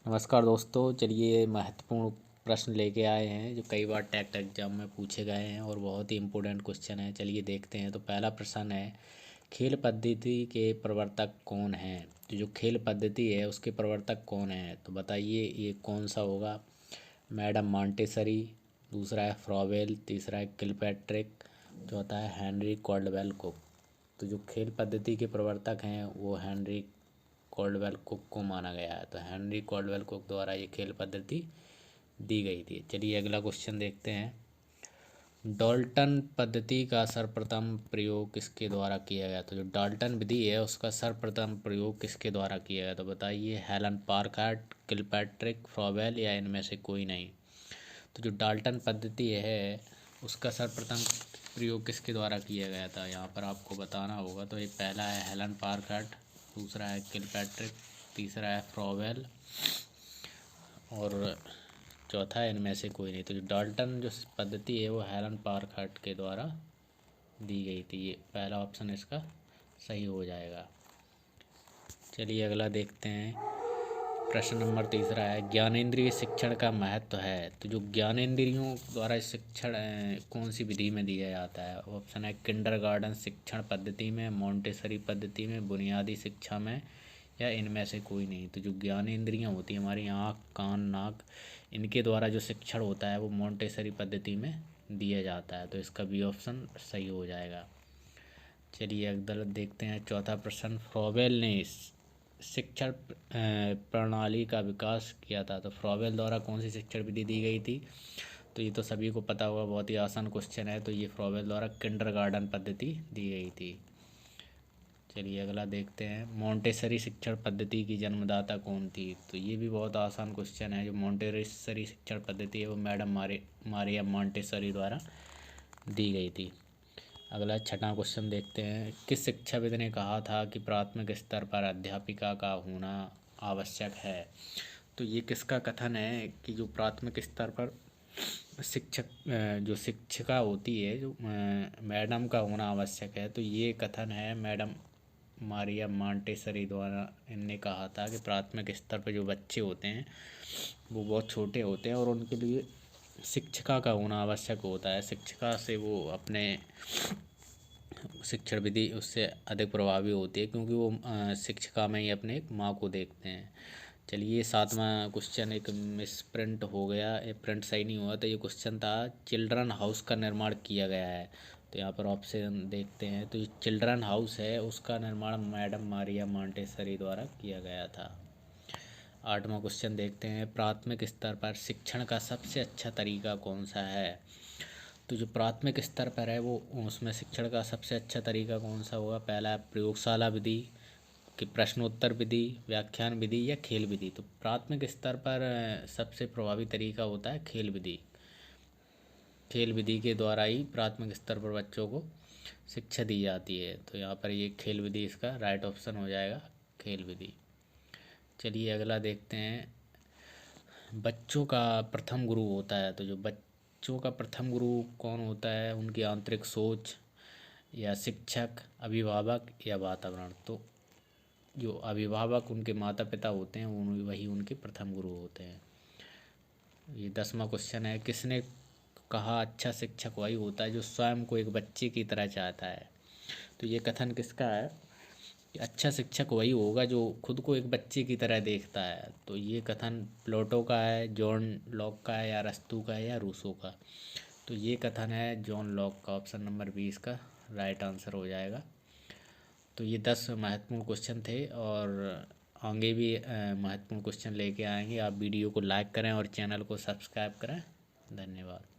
नमस्कार दोस्तों, चलिए महत्वपूर्ण प्रश्न लेके आए हैं जो कई बार टैक्ट एग्जाम में पूछे गए हैं और बहुत ही इम्पोर्टेंट क्वेश्चन है। चलिए देखते हैं। तो पहला प्रश्न है, खेल पद्धति के प्रवर्तक कौन हैं? तो जो खेल पद्धति है उसके प्रवर्तक कौन हैं? तो बताइए ये कौन सा होगा? मैडम मॉन्टेसरी, दूसरा है फ्रॉवेल, तीसरा है किलपैट्रिक, चौथा है हेनरी कॉल्डवेल कुक। तो जो खेल पद्धति के प्रवर्तक हैं वो हेनरी कॉल्डवेल कुक को माना गया है। तो हेनरी कॉल्डवेल कुक द्वारा ये खेल पद्धति दी गई थी। चलिए अगला क्वेश्चन देखते हैं। डाल्टन पद्धति का सर्वप्रथम प्रयोग किसके द्वारा किया गया? तो जो डाल्टन विधि है उसका सर्वप्रथम प्रयोग किसके द्वारा किया गया? तो बताइए हेलन पार्कहार्ट, किलपैट्रिक, फ्रॉवेल या इनमें से कोई नहीं। तो जो डाल्टन पद्धति है उसका सर्वप्रथम प्रयोग किसके द्वारा किया गया था, यहाँ पर आपको बताना होगा। तो ये पहला है हेलन पार्कहार्ट, दूसरा है किलपैट्रिक, तीसरा है फ्रॉवेल और चौथा है इनमें से कोई नहीं। तो जो डाल्टन जो पद्धति है वो हेलन पार्कहार्ट के द्वारा दी गई थी। ये पहला ऑप्शन इसका सही हो जाएगा। चलिए अगला देखते हैं। प्रश्न नंबर तीसरा है, ज्ञानेंद्रिय शिक्षण का महत्व है। तो जो ज्ञानेंद्रियों द्वारा शिक्षण कौन सी विधि में दिया जाता है? ऑप्शन है किंडरगार्टन शिक्षण पद्धति में, मॉन्टेसरी पद्धति में, बुनियादी शिक्षा में या इनमें से कोई नहीं। तो जो ज्ञानेंद्रियाँ होती हैं हमारी आँख, कान, नाक, इनके द्वारा जो शिक्षण होता है वो मॉन्टेसरी पद्धति में दिया जाता है। तो इसका बी ऑप्शन सही हो जाएगा। चलिए अगला देखते हैं। चौथा प्रश्न, फ्रॉवेल ने शिक्षण प्रणाली का विकास किया था। तो फ्रॉवेल द्वारा कौन सी शिक्षण विधि दी गई थी? तो ये तो सभी को पता होगा, बहुत ही आसान क्वेश्चन है। तो ये फ्रॉवेल द्वारा किंडरगार्टन पद्धति दी गई थी। चलिए अगला देखते हैं। मॉन्टेसरी शिक्षण पद्धति की जन्मदाता कौन थी? तो ये भी बहुत आसान क्वेश्चन है। जो मॉन्टेसरी शिक्षण पद्धति है वो मैडम मारिया मॉन्टेसरी द्वारा दी गई थी। अगला छठा क्वेश्चन देखते हैं। किस शिक्षाविद ने कहा था कि प्राथमिक स्तर पर अध्यापिका का होना आवश्यक है? तो ये किसका कथन है कि जो प्राथमिक स्तर पर जो शिक्षिका होती है, जो मैडम का होना आवश्यक है? तो ये कथन है मैडम मारिया मॉन्टेसरी द्वारा। इनने कहा था कि प्राथमिक स्तर पर जो बच्चे होते हैं वो बहुत छोटे होते हैं और उनके लिए शिक्षिका का होना आवश्यक होता है। शिक्षिका से वो अपने शिक्षण विधि उससे अधिक प्रभावी होती है क्योंकि वो शिक्षिका में ही अपने माँ को देखते हैं। चलिए सातवां क्वेश्चन एक मिस प्रिंट हो गया, ये प्रिंट सही नहीं हुआ। तो ये क्वेश्चन था, चिल्ड्रन हाउस का निर्माण किया गया है। तो यहाँ पर ऑप्शन देखते हैं। तो ये चिल्ड्रन हाउस है उसका निर्माण मैडम मारिया मॉन्टेसरी द्वारा किया गया था। आठवां क्वेश्चन देखते हैं। प्राथमिक स्तर पर शिक्षण का सबसे अच्छा तरीका कौन सा है? तो जो प्राथमिक स्तर पर है वो उसमें शिक्षण का सबसे अच्छा तरीका कौन सा होगा? पहला है प्रयोगशाला विधि, कि प्रश्नोत्तर विधि, व्याख्यान विधि या खेल विधि। तो प्राथमिक स्तर पर सबसे प्रभावी तरीका होता है खेल विधि। खेल विधि के द्वारा ही प्राथमिक स्तर पर बच्चों को शिक्षा दी जाती है। तो यहाँ पर ये खेल विधि इसका राइट ऑप्शन हो जाएगा, खेल विधि। चलिए अगला देखते हैं। बच्चों का प्रथम गुरु होता है। तो जो बच्चों का प्रथम गुरु कौन होता है? उनकी आंतरिक सोच या शिक्षक, अभिभावक या वातावरण। तो जो अभिभावक उनके माता पिता होते हैं वही उनके प्रथम गुरु होते हैं। ये 10वां क्वेश्चन है। किसने कहा अच्छा शिक्षक वही होता है जो स्वयं को एक बच्चे की तरह चाहता है? तो ये कथन किसका है कि अच्छा शिक्षक वही होगा जो खुद को एक बच्चे की तरह देखता है? तो ये कथन प्लेटो का है, जॉन लॉक का है या अरस्तू का है या रूसो का? तो ये कथन है जॉन लॉक का। ऑप्शन नंबर 20 का राइट आंसर हो जाएगा। तो ये 10 महत्वपूर्ण क्वेश्चन थे और आगे भी महत्वपूर्ण क्वेश्चन लेके आएंगे। आप वीडियो को लाइक करें और चैनल को सब्सक्राइब करें। धन्यवाद।